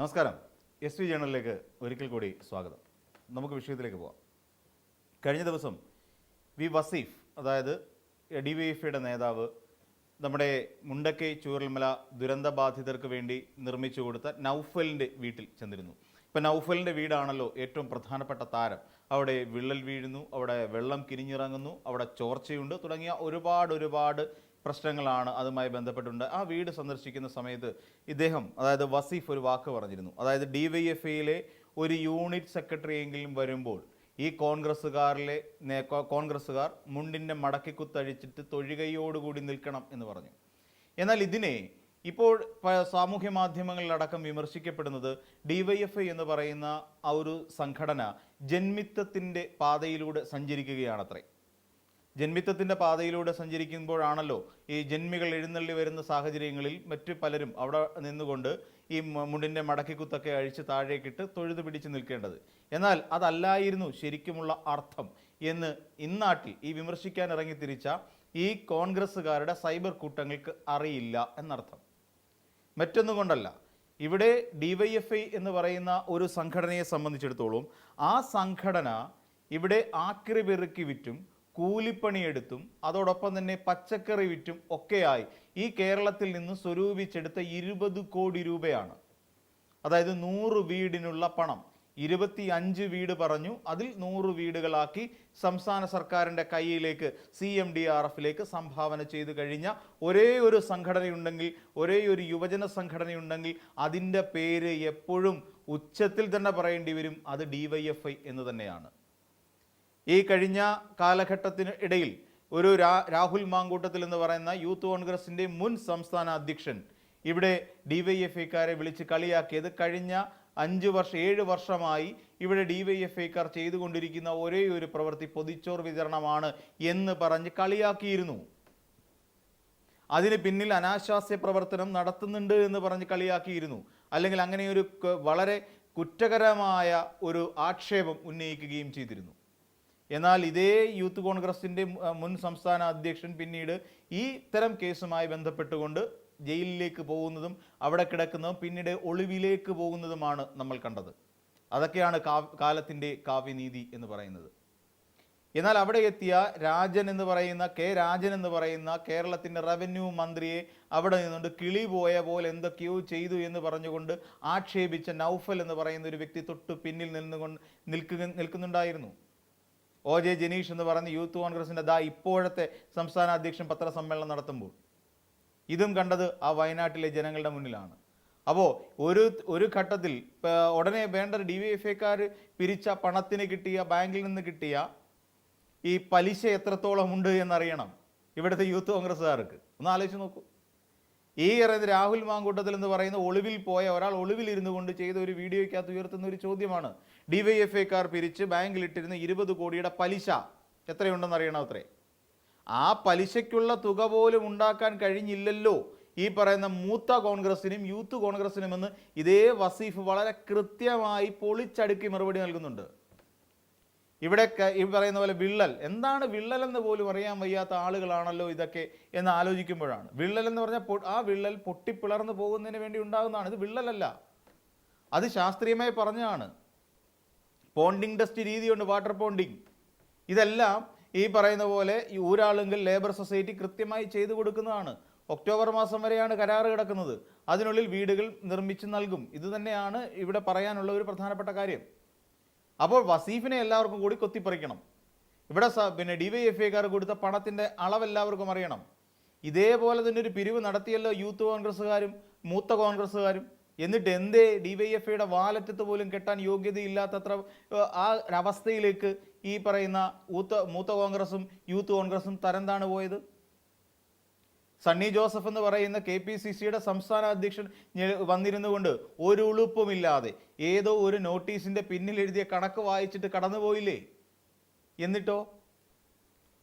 നമസ്കാരം. S V ജേണലിലേക്ക് ഒരിക്കൽ കൂടി സ്വാഗതം. നമുക്ക് വിഷയത്തിലേക്ക് പോവാം. കഴിഞ്ഞ ദിവസം വി വസീഫ്, അതായത് DYFIയുടെ നേതാവ്, നമ്മുടെ മുണ്ടക്കൈ ചൂരൽമല ദുരന്തബാധിതർക്ക് വേണ്ടി നിർമ്മിച്ചു കൊടുത്ത നൗഫലിൻ്റെ വീട്ടിൽ ചെന്നിരുന്നു. ഇപ്പം നൗഫലിൻ്റെ വീടാണല്ലോ ഏറ്റവും പ്രധാനപ്പെട്ട താരം. അവിടെ വിള്ളൽ വീഴുന്നു, അവിടെ വെള്ളം കിനിഞ്ഞിറങ്ങുന്നു, അവിടെ ചോർച്ചയുണ്ട് തുടങ്ങിയ ഒരുപാട് പ്രശ്നങ്ങളാണ് അതുമായി ബന്ധപ്പെട്ടുണ്ട്. ആ വീട് സന്ദർശിക്കുന്ന സമയത്ത് ഇദ്ദേഹം, അതായത് വസീഫ്, ഒരു വാക്ക് പറഞ്ഞിരുന്നു. അതായത് DYFIയിലെ ഒരു യൂണിറ്റ് സെക്രട്ടറി എങ്കിലും വരുമ്പോൾ ഈ കോൺഗ്രസ്സുകാർ മുണ്ടിൻ്റെ മടക്കിക്കുത്തഴിച്ചിട്ട് തൊഴുകയോടുകൂടി നിൽക്കണം എന്ന് പറഞ്ഞു. എന്നാൽ ഇതിനെ ഇപ്പോൾ സാമൂഹ്യ മാധ്യമങ്ങളിലടക്കം വിമർശിക്കപ്പെടുന്നത് DYFI എന്ന് പറയുന്ന ആ ഒരു സംഘടന ജന്മിത്വത്തിൻ്റെ പാതയിലൂടെ സഞ്ചരിക്കുകയാണത്രേ. ജന്മിത്വത്തിൻ്റെ പാതയിലൂടെ സഞ്ചരിക്കുമ്പോഴാണല്ലോ ഈ ജന്മികൾ എഴുന്നള്ളി വരുന്ന സാഹചര്യങ്ങളിൽ മറ്റു പലരും അവിടെ നിന്നുകൊണ്ട് ഈ മുണ്ടിൻ്റെ മടക്കിക്കുത്തൊക്കെ അഴിച്ച് താഴേക്കിട്ട് തൊഴുതു പിടിച്ച് നിൽക്കേണ്ടത്. എന്നാൽ അതല്ലായിരുന്നു ശരിക്കുമുള്ള അർത്ഥം എന്ന് ഇന്നാട്ടിൽ ഈ വിമർശിക്കാൻ ഇറങ്ങിത്തിരിച്ച ഈ കോൺഗ്രസ്സുകാരുടെ സൈബർ കൂട്ടങ്ങൾക്ക് അറിയില്ല എന്നർത്ഥം. മറ്റൊന്നും കൊണ്ടല്ല, ഇവിടെ DYFI എന്ന് പറയുന്ന ഒരു സംഘടനയെ സംബന്ധിച്ചിടത്തോളം ആ സംഘടന ഇവിടെ ആക്രി പെറുക്കി വിറ്റും കൂലിപ്പണിയെടുത്തും അതോടൊപ്പം തന്നെ പച്ചക്കറി വിറ്റും ഒക്കെയായി ഈ കേരളത്തിൽ നിന്ന് സ്വരൂപിച്ചെടുത്ത 20 കോടി രൂപയാണ്. അതായത് 100 വീടിനുള്ള പണം. 25 വീട് പറഞ്ഞു, അതിൽ 100 വീടുകളാക്കി സംസ്ഥാന സർക്കാരിൻ്റെ കയ്യിലേക്ക് CMDRFിലേക്ക് സംഭാവന ചെയ്തു കഴിഞ്ഞ ഒരേ ഒരു സംഘടനയുണ്ടെങ്കിൽ, ഒരേ ഒരു യുവജന സംഘടനയുണ്ടെങ്കിൽ അതിൻ്റെ പേര് എപ്പോഴും ഉച്ചത്തിൽ തന്നെ പറയേണ്ടി വരും. അത് DYFI എന്ന് തന്നെയാണ്. ഈ കഴിഞ്ഞ കാലഘട്ടത്തിന് ഇടയിൽ ഒരു രാഹുൽ മാങ്കൂട്ടത്തിൽ എന്ന് പറയുന്ന യൂത്ത് കോൺഗ്രസിൻ്റെ മുൻ സംസ്ഥാന അധ്യക്ഷൻ ഇവിടെ DYFIക്കാരെ വിളിച്ച് കളിയാക്കിയത് കഴിഞ്ഞ 7 വർഷമായി ഇവിടെ DYFIക്കാർ ചെയ്തുകൊണ്ടിരിക്കുന്ന ഒരേ ഒരു പ്രവൃത്തി പൊതിച്ചോർ വിതരണമാണ് എന്ന് പറഞ്ഞ് കളിയാക്കിയിരുന്നു. അതിന് പിന്നിൽ അനാശാസ്യ പ്രവർത്തനം നടത്തുന്നുണ്ട് എന്ന് പറഞ്ഞ് കളിയാക്കിയിരുന്നു. അല്ലെങ്കിൽ അങ്ങനെ ഒരു വളരെ കുറ്റകരമായ ഒരു ആക്ഷേപം ഉന്നയിക്കുകയും ചെയ്തിരുന്നു. എന്നാൽ ഇതേ യൂത്ത് കോൺഗ്രസിൻ്റെ മുൻ സംസ്ഥാന അധ്യക്ഷൻ പിന്നീട് ഈ ഇത്തരം കേസുമായി ബന്ധപ്പെട്ടുകൊണ്ട് ജയിലിലേക്ക് പോകുന്നതും അവിടെ കിടക്കുന്നതും പിന്നീട് ഒളിവിലേക്ക് പോകുന്നതുമാണ് നമ്മൾ കണ്ടത്. അതൊക്കെയാണ് കാലത്തിൻ്റെ കാവ്യനീതി എന്ന് പറയുന്നത്. എന്നാൽ അവിടെ എത്തിയ രാജൻ എന്ന് പറയുന്ന കേരളത്തിൻ്റെ റവന്യൂ മന്ത്രിയെ അവിടെ നിന്നുകൊണ്ട് കിളി പോയ പോലെ എന്തൊക്കെയോ ചെയ്തു എന്ന് പറഞ്ഞുകൊണ്ട് ആക്ഷേപിച്ച നൗഫൽ എന്ന് പറയുന്ന ഒരു വ്യക്തി തൊട്ട് പിന്നിൽ നിൽക്കുന്നുണ്ടായിരുന്നു. OJ ജനീഷ് എന്ന് പറയുന്ന യൂത്ത് കോൺഗ്രസിൻ്റെ ഇപ്പോഴത്തെ സംസ്ഥാന അധ്യക്ഷൻ പത്രസമ്മേളനം നടത്തുമ്പോൾ ഇതും കണ്ടത് ആ വയനാട്ടിലെ ജനങ്ങളുടെ മുന്നിലാണ്. അപ്പോൾ ഒരു ഘട്ടത്തിൽ ഉടനെ വേണ്ട DYFIക്കാർ പിരിച്ച പണത്തിന് കിട്ടിയ, ബാങ്കിൽ നിന്ന് കിട്ടിയ ഈ പലിശ എത്രത്തോളം ഉണ്ട് എന്നറിയണം ഇവിടുത്തെ യൂത്ത് കോൺഗ്രസ്സുകാർക്ക്. ഒന്ന് ആലോചിച്ച് നോക്കൂ. ഈ രാഹുൽ മാങ്കൂട്ടത്തിൽ എന്ന് പറയുന്ന ഒളിവിൽ പോയ ഒരാൾ ഒളിവിലിരുന്നു കൊണ്ട് ചെയ്ത ഒരു വീഡിയോയ്ക്കകത്ത് ഉയർത്തുന്ന ഒരു ചോദ്യമാണ്. DYFIക്കാർ പിരിച്ച് ബാങ്കിലിട്ടിരുന്ന 20 കോടിയുടെ പലിശ എത്രയുണ്ടെന്ന് അറിയണം അത്രേ. ആ പലിശയ്ക്കുള്ള തുക പോലും ഉണ്ടാക്കാൻ കഴിഞ്ഞില്ലല്ലോ ഈ പറയുന്ന മൂത്ത കോൺഗ്രസിനും യൂത്ത് കോൺഗ്രസിനുമെന്ന് ഇതേ വസീഫ് വളരെ കൃത്യമായി പൊളിച്ചടുക്കി മറുപടി നൽകുന്നുണ്ട്. ഇവിടെ ഈ പറയുന്ന പോലെ വിള്ളൽ, എന്താണ് വിള്ളൽ എന്ന് പോലും അറിയാൻ വയ്യാത്ത ആളുകളാണല്ലോ ഇതൊക്കെ എന്ന് ആലോചിക്കുമ്പോഴാണ്. വിള്ളൽ എന്ന് പറഞ്ഞാൽ ആ വിള്ളൽ പൊട്ടിപ്പിളർന്നു പോകുന്നതിന് വേണ്ടി ഉണ്ടാകുന്നതാണ്. ഇത് വിള്ളലല്ല, അത് ശാസ്ത്രീയമായി പറഞ്ഞതാണ്. പോണ്ടിങ് ടെസ്റ്റ് രീതിയുണ്ട്, വാട്ടർ പോണ്ടിങ്. ഇതെല്ലാം ഈ പറയുന്ന പോലെ ഈ ഊരാളുങ്കൽ ലേബർ സൊസൈറ്റി കൃത്യമായി ചെയ്തു കൊടുക്കുന്നതാണ്. ഒക്ടോബർ മാസം വരെയാണ് കരാറ് കിടക്കുന്നത്. അതിനുള്ളിൽ വീടുകൾ നിർമ്മിച്ച് നൽകും. ഇത് തന്നെയാണ് ഇവിടെ പറയാനുള്ള ഒരു പ്രധാനപ്പെട്ട കാര്യം. അപ്പോൾ വസീഫിനെ എല്ലാവർക്കും കൂടി കൊത്തിപ്പറിക്കണം. ഇവിടെ പിന്നെ DYFIക്കാർ കൊടുത്ത പണത്തിൻ്റെ അളവെല്ലാവർക്കും അറിയണം. ഇതേപോലെ തന്നെ ഒരു പിരിവ് നടത്തിയല്ലോ യൂത്ത് കോൺഗ്രസ്സുകാരും മൂത്ത കോൺഗ്രസ്സുകാരും. എന്നിട്ട് എന്തേ DYFIയുടെ വാലറ്റത്ത് പോലും കെട്ടാൻ യോഗ്യതയില്ലാത്തത്ര ആ ഒരവസ്ഥയിലേക്ക് ഈ പറയുന്ന മൂത്ത കോൺഗ്രസും യൂത്ത് കോൺഗ്രസും തരംതാണ് പോയത്? സണ്ണി ജോസഫ് എന്ന് പറയുന്ന KPCCയുടെ സംസ്ഥാന അധ്യക്ഷൻ വന്നിരുന്നു കൊണ്ട് ഒരു ഉളുപ്പുമില്ലാതെ ഏതോ ഒരു നോട്ടീസിൻ്റെ പിന്നിൽ എഴുതിയ കണക്ക് വായിച്ചിട്ട് കടന്നുപോയില്ലേ? എന്നിട്ടോ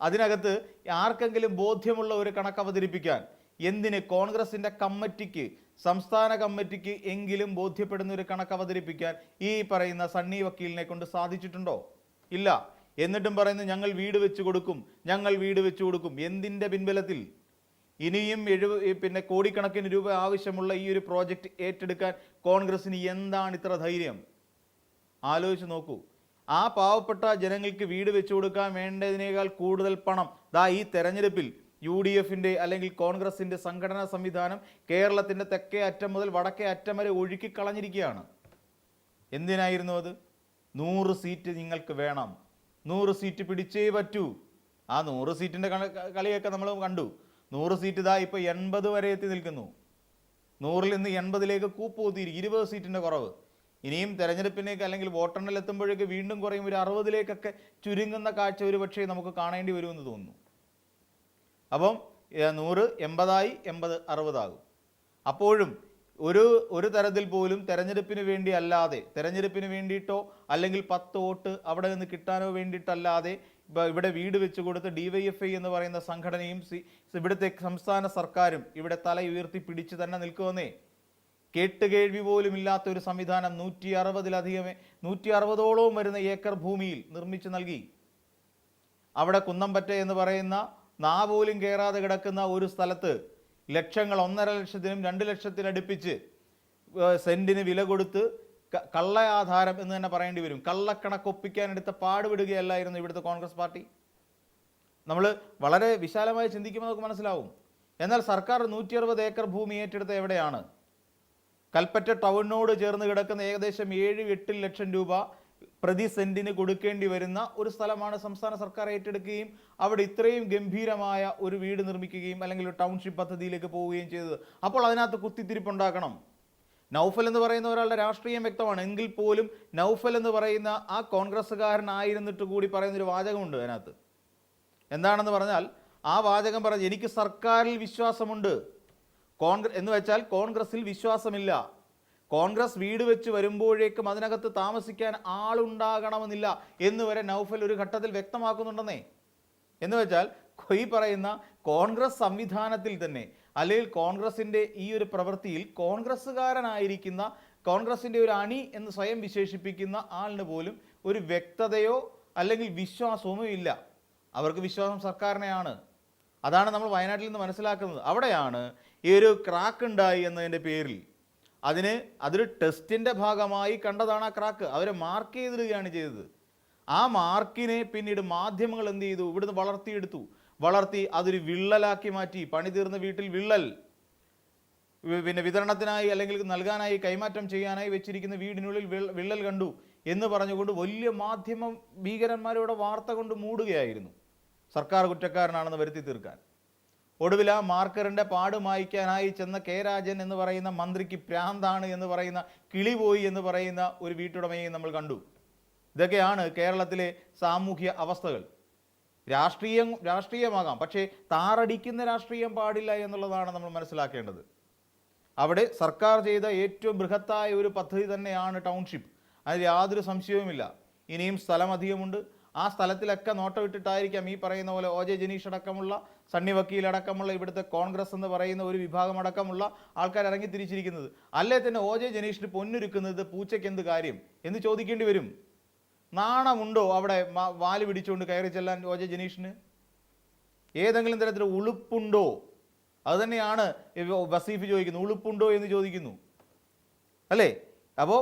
അതിനകത്ത് ആർക്കെങ്കിലും ബോധ്യമുള്ള ഒരു കണക്ക് അവതരിപ്പിക്കാൻ എന്തിന് കോൺഗ്രസിൻ്റെ കമ്മിറ്റിക്ക്, സംസ്ഥാന കമ്മിറ്റിക്ക് എങ്കിലും ബോധ്യപ്പെടുന്ന ഒരു കണക്ക് അവതരിപ്പിക്കാൻ ഈ പറയുന്ന സണ്ണി വക്കീലിനെ കൊണ്ട് സാധിച്ചിട്ടുണ്ടോ? ഇല്ല. എന്നിട്ടും പറയുന്നു ഞങ്ങൾ വീട് വെച്ച് കൊടുക്കും. എന്തിൻ്റെ പിൻബലത്തിൽ? ഇനിയും പിന്നെ കോടിക്കണക്കിന് രൂപ ആവശ്യമുള്ള ഈ ഒരു പ്രോജക്റ്റ് ഏറ്റെടുക്കാൻ കോൺഗ്രസിന് എന്താണ് ഇത്ര ധൈര്യം? ആലോചിച്ച് നോക്കൂ. ആ പാവപ്പെട്ട ജനങ്ങൾക്ക് വീട് വെച്ചു കൊടുക്കാൻ വേണ്ടതിനേക്കാൾ കൂടുതൽ പണം ഈ തെരഞ്ഞെടുപ്പിൽ UDFിൻ്റെ അല്ലെങ്കിൽ കോൺഗ്രസിൻ്റെ സംഘടനാ സംവിധാനം കേരളത്തിൻ്റെ തെക്കേ അറ്റം മുതൽ വടക്കേ അറ്റം വരെ ഒഴുക്കി കളഞ്ഞിരിക്കുകയാണ്. എന്തിനായിരുന്നു അത്? 100 സീറ്റ് നിങ്ങൾക്ക് വേണം, 100 സീറ്റ് പിടിച്ചേ പറ്റൂ. ആ 100 സീറ്റിൻ്റെ കളിയൊക്കെ നമ്മൾ കണ്ടു. 100 സീറ്റ് ഇപ്പോൾ 80 വരെ എത്തി നിൽക്കുന്നു. 100-ൽ നിന്ന് 80-ലേക്ക് കൂപ്പുകുത്തിയിരിക്കും. 20 സീറ്റിൻ്റെ കുറവ്. ഇനിയും തെരഞ്ഞെടുപ്പിലേക്ക് അല്ലെങ്കിൽ വോട്ടെണ്ണൽ എത്തുമ്പോഴേക്ക് വീണ്ടും കുറയും. ഒരു 60-ലേക്കൊക്കെ ചുരുങ്ങുന്ന കാഴ്ച ഒരു പക്ഷേ നമുക്ക് കാണേണ്ടി വരുമെന്ന് തോന്നുന്നു. അപ്പം 100 80 80 60 അപ്പോഴും ഒരു തരത്തിൽ പോലും തെരഞ്ഞെടുപ്പിന് വേണ്ടി അല്ലാതെ, തെരഞ്ഞെടുപ്പിന് വേണ്ടിയിട്ടോ അല്ലെങ്കിൽ 10 വോട്ട് അവിടെ നിന്ന് കിട്ടാനോ വേണ്ടിയിട്ടല്ലാതെ ഇവിടെ വീട് വെച്ച് കൊടുത്ത് DYFI എന്ന് പറയുന്ന സംഘടനയും ഇവിടുത്തെ സംസ്ഥാന സർക്കാരും ഇവിടെ തല ഉയർത്തി പിടിച്ച് തന്നെ നിൽക്കുമെന്നേ. കേട്ടുകേൾവി പോലും ഇല്ലാത്ത ഒരു സംവിധാനം 160-ഓളം വരുന്ന ഏക്കർ ഭൂമിയിൽ നിർമ്മിച്ചു നൽകി. അവിടെ കുന്നംപറ്റ എന്ന് പറയുന്ന പോലും കയറാതെ കിടക്കുന്ന ഒരു സ്ഥലത്ത് ലക്ഷങ്ങൾ, 1.5 ലക്ഷത്തിനും 2 ലക്ഷത്തിനടുപ്പിച്ച് സെന്റിന് വില കൊടുത്ത് കള്ള ആധാരം എന്ന് തന്നെ പറയേണ്ടി വരും. കള്ളക്കണക്കൊപ്പിക്കാൻ എടുത്ത പാടുപെടുകയല്ലായിരുന്നു ഇവിടുത്തെ കോൺഗ്രസ് പാർട്ടി. നമ്മൾ വളരെ വിശാലമായി ചിന്തിക്കുമ്പോൾ നമുക്ക് മനസ്സിലാവും. എന്നാൽ സർക്കാർ 160 ഏക്കർ ഭൂമി ഏറ്റെടുത്ത എവിടെയാണ്? കൽപ്പറ്റ ടൗണിനോട് ചേർന്ന് കിടക്കുന്ന ഏകദേശം 7-8 ലക്ഷം രൂപ പ്രതി സെന്റിന് കൊടുക്കേണ്ടി വരുന്ന ഒരു സ്ഥലമാണ് സംസ്ഥാന സർക്കാർ ഏറ്റെടുക്കുകയും അവിടെ ഇത്രയും ഗംഭീരമായ ഒരു വീട് നിർമ്മിക്കുകയും അല്ലെങ്കിൽ ഒരു ടൗൺഷിപ്പ് പദ്ധതിയിലേക്ക് പോവുകയും ചെയ്തത്. അപ്പോൾ അതിനകത്ത് കുത്തിത്തിരിപ്പുണ്ടാക്കണം. നൗഫൽ എന്ന് പറയുന്ന ഒരാളുടെ രാഷ്ട്രീയം വ്യക്തമാണ്. എങ്കിൽ പോലും നൗഫൽ എന്ന് പറയുന്ന ആ കോൺഗ്രസ്സുകാരനായിരുന്നിട്ട് കൂടി പറയുന്നൊരു വാചകമുണ്ട് അതിനകത്ത്. എന്താണെന്ന് പറഞ്ഞാൽ ആ വാചകം പറഞ്ഞ് എനിക്ക് സർക്കാരിൽ വിശ്വാസമുണ്ട്, എന്ന് വെച്ചാൽ കോൺഗ്രസിൽ വിശ്വാസമില്ല. കോൺഗ്രസ് വീട് വെച്ച് വരുമ്പോഴേക്കും അതിനകത്ത് താമസിക്കാൻ ആളുണ്ടാകണമെന്നില്ല എന്ന് വരെ നൗഫൽ ഒരു ഘട്ടത്തിൽ വ്യക്തമാക്കുന്നുണ്ടെന്നേ. എന്ന് വെച്ചാൽ ഈ പറയുന്ന കോൺഗ്രസ് സംവിധാനത്തിൽ തന്നെ അല്ലെങ്കിൽ കോൺഗ്രസിൻ്റെ ഈ ഒരു പ്രവൃത്തിയിൽ കോൺഗ്രസ്സുകാരനായിരിക്കുന്ന കോൺഗ്രസിൻ്റെ ഒരു അണി എന്ന് സ്വയം വിശേഷിപ്പിക്കുന്ന ആളിന് പോലും ഒരു വ്യക്തതയോ അല്ലെങ്കിൽ വിശ്വാസമോ ഇല്ല. അവർക്ക് വിശ്വാസം സർക്കാരിനെയാണ്. അതാണ് നമ്മൾ വയനാട്ടിൽ നിന്ന് മനസ്സിലാക്കുന്നത്. അവിടെയാണ് ഈ ഒരു ക്രാക്ക് ഉണ്ടായി എന്നതിൻ്റെ പേരിൽ അതൊരു ടെസ്റ്റിൻ്റെ ഭാഗമായി കണ്ടതാണ് ആ ക്രാക്ക്. അവരെ മാർക്ക് ചെയ്തിടുകയാണ് ചെയ്തത്. ആ മാർക്കിനെ പിന്നീട് മാധ്യമങ്ങൾ എന്ത് ചെയ്തു? ഇവിടുന്ന് വളർത്തി അതൊരു വിള്ളലാക്കി മാറ്റി. പണി തീർന്ന വീട്ടിൽ വിള്ളൽ, പിന്നെ വിതരണത്തിനായി അല്ലെങ്കിൽ നൽകാനായി കൈമാറ്റം ചെയ്യാനായി വെച്ചിരിക്കുന്ന വീടിനുള്ളിൽ വിള്ളൽ കണ്ടു എന്ന് പറഞ്ഞുകൊണ്ട് വലിയ മാധ്യമ ഭീകരന്മാരോട് വാർത്ത കൊണ്ട് മൂടുകയായിരുന്നു, സർക്കാർ കുറ്റക്കാരനാണെന്ന് വരുത്തി തീർക്കാൻ. ഒടുവിൽ ആ മാർക്കറിൻ്റെ പാട് മായ്ക്കാനായി ചെന്ന കെ രാജൻ എന്ന് പറയുന്ന മന്ത്രിക്ക് പ്രാന്താണ് എന്ന് പറയുന്ന, കിളി പോയി എന്ന് പറയുന്ന ഒരു വീട്ടുടമയെയും നമ്മൾ കണ്ടു. ഇതൊക്കെയാണ് കേരളത്തിലെ സാമൂഹ്യ അവസ്ഥകൾ. രാഷ്ട്രീയമാകാം, പക്ഷേ താറടിക്കുന്ന രാഷ്ട്രീയം പാടില്ല എന്നുള്ളതാണ് നമ്മൾ മനസ്സിലാക്കേണ്ടത്. അവിടെ സർക്കാർ ചെയ്ത ഏറ്റവും ബൃഹത്തായ ഒരു പദ്ധതി തന്നെയാണ് ടൗൺഷിപ്പ്. അതിൽ യാതൊരു സംശയവുമില്ല. ഇനിയും സ്ഥലം അധികമുണ്ട്. ആ സ്ഥലത്തിലൊക്കെ നോട്ടമിട്ടിട്ടായിരിക്കാം ഈ പറയുന്ന പോലെ OJ ജനീഷ് അടക്കമുള്ള, സണ്ണി വക്കീൽ അടക്കമുള്ള ഇവിടുത്തെ കോൺഗ്രസ് എന്ന് പറയുന്ന ഒരു വിഭാഗം അടക്കമുള്ള ആൾക്കാർ ഇറങ്ങി തിരിച്ചിരിക്കുന്നത്. അല്ലേ തന്നെ OJ ജനീഷിന് പൊന്നൊരുക്കുന്നത് പൂച്ചയ്ക്ക് എന്ത് കാര്യം എന്ന് ചോദിക്കേണ്ടി വരും. നാണമുണ്ടോ അവിടെ വാല് പിടിച്ചുകൊണ്ട് കയറി ചെല്ലാൻ OJ ജനീഷിന്? ഏതെങ്കിലും തരത്തിൽ ഉളുപ്പുണ്ടോ? അതുതന്നെയാണ് വസീഫ് ചോദിക്കുന്നത്. ഉളുപ്പുണ്ടോ എന്ന് ചോദിക്കുന്നു, അല്ലേ? അപ്പോൾ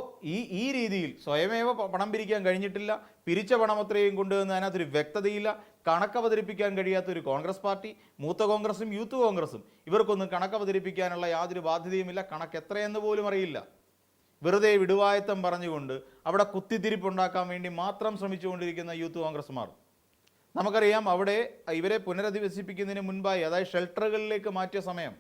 ഈ രീതിയിൽ സ്വയമേവ പണം പിരിക്കാൻ കഴിഞ്ഞിട്ടില്ല. പിരിച്ച പണം അത്രയും കൊണ്ടുവന്ന് അതിനകത്തൊരു വ്യക്തതയില്ല. കണക്ക് അവതരിപ്പിക്കാൻ കഴിയാത്തൊരു കോൺഗ്രസ് പാർട്ടി, മൂത്ത കോൺഗ്രസും യൂത്ത് കോൺഗ്രസും ഇവർക്കൊന്നും കണക്ക് അവതരിപ്പിക്കാനുള്ള യാതൊരു ബാധ്യതയുമില്ല. കണക്ക് എത്രയെന്ന് പോലും അറിയില്ല. വെറുതെ വിടുവായത്തം പറഞ്ഞുകൊണ്ട് അവിടെ കുത്തിത്തിരിപ്പുണ്ടാക്കാൻ വേണ്ടി മാത്രം ശ്രമിച്ചുകൊണ്ടിരിക്കുന്ന യൂത്ത് കോൺഗ്രസ്മാർ. നമുക്കറിയാം, അവിടെ ഇവരെ പുനരധിവസിപ്പിക്കുന്നതിന് മുൻപായി, അതായത് ഷെൽട്ടറുകളിലേക്ക് മാറ്റിയ സമയം,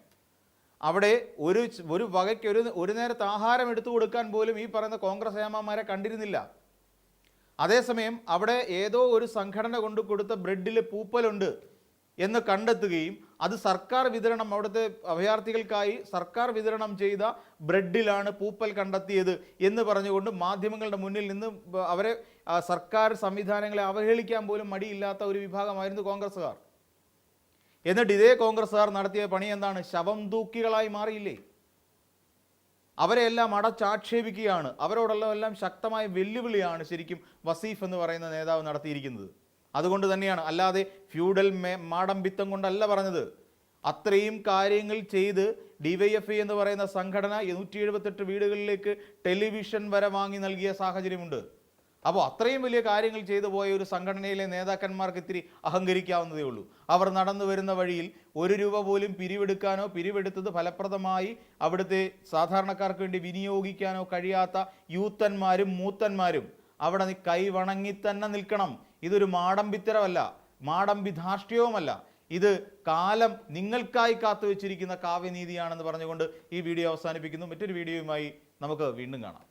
അവിടെ ഒരു വകയ്ക്ക് ഒരു നേരത്തെ ആഹാരം എടുത്തു കൊടുക്കാൻ പോലും ഈ പറയുന്ന കോൺഗ്രസ് ഏമാന്മാരെ കണ്ടിരുന്നില്ല. അതേസമയം അവിടെ ഏതോ ഒരു സംഘടന കൊണ്ട് കൊടുത്ത ബ്രെഡിൽ പൂപ്പലുണ്ട് എന്ന് കണ്ടെത്തുകയും അത് സർക്കാർ വിതരണം, അവിടുത്തെ അഭയാർത്ഥികൾക്കായി സർക്കാർ വിതരണം ചെയ്ത ബ്രെഡിലാണ് പൂപ്പൽ കണ്ടെത്തിയത് എന്ന് പറഞ്ഞുകൊണ്ട് മാധ്യമങ്ങളുടെ മുന്നിൽ നിന്ന് അവരെ, സർക്കാർ സംവിധാനങ്ങളെ അവഹേളിക്കാൻ പോലും മടിയില്ലാത്ത ഒരു വിഭാഗമായിരുന്നു കോൺഗ്രസ്സുകാർ. എന്നിട്ട് ഇതേ കോൺഗ്രസ്സുകാർ നടത്തിയ പണി എന്താണ്? ശവം തൂക്കികളായി മാറിയില്ലേ? അവരെല്ലാം അടച്ചാക്ഷേപിക്കുകയാണ്. അവരോടെല്ലാം ശക്തമായ വെല്ലുവിളിയാണ് ശരിക്കും വസീഫ് എന്ന് പറയുന്ന നേതാവ് നടത്തിയിരിക്കുന്നത്. അതുകൊണ്ട് തന്നെയാണ്, അല്ലാതെ ഫ്യൂഡൽ മാടമ്പിത്തം കൊണ്ടല്ല പറഞ്ഞത്. അത്രയും കാര്യങ്ങൾ ചെയ്ത് ഡിവൈഎഫ്ഐ എന്ന് പറയുന്ന സംഘടന 178 വീടുകളിലേക്ക് ടെലിവിഷൻ വരെ വാങ്ങി നൽകിയ സാഹചര്യമുണ്ട്. അപ്പോൾ അത്രയും വലിയ കാര്യങ്ങൾ ചെയ്തു പോയ ഒരു സംഘടനയിലെ നേതാക്കന്മാർക്ക് ഇത്തിരി അഹങ്കരിക്കാവുന്നതേ ഉള്ളൂ. അവർ നടന്നു വരുന്ന വഴിയിൽ 1 രൂപ പോലും പിരിവെടുക്കാനോ പിരിവെടുത്തത് ഫലപ്രദമായി അവിടുത്തെ സാധാരണക്കാർക്ക് വേണ്ടി വിനിയോഗിക്കാനോ കഴിയാത്ത യൂത്തന്മാരും മൂത്തന്മാരും അവിടെ കൈവണങ്ങി തന്നെ നിൽക്കണം. ഇതൊരു മാടമ്പിത്തരമല്ല, മാടമ്പിധാഷ്ട്യവുമല്ല. ഇത് കാലം നിങ്ങൾക്കായി കാത്തുവെച്ചിരിക്കുന്ന കാവ്യനീതിയാണെന്ന് പറഞ്ഞുകൊണ്ട് ഈ വീഡിയോ അവസാനിപ്പിക്കുന്നു. മറ്റൊരു വീഡിയോയുമായി നമുക്ക് വീണ്ടും കാണാം.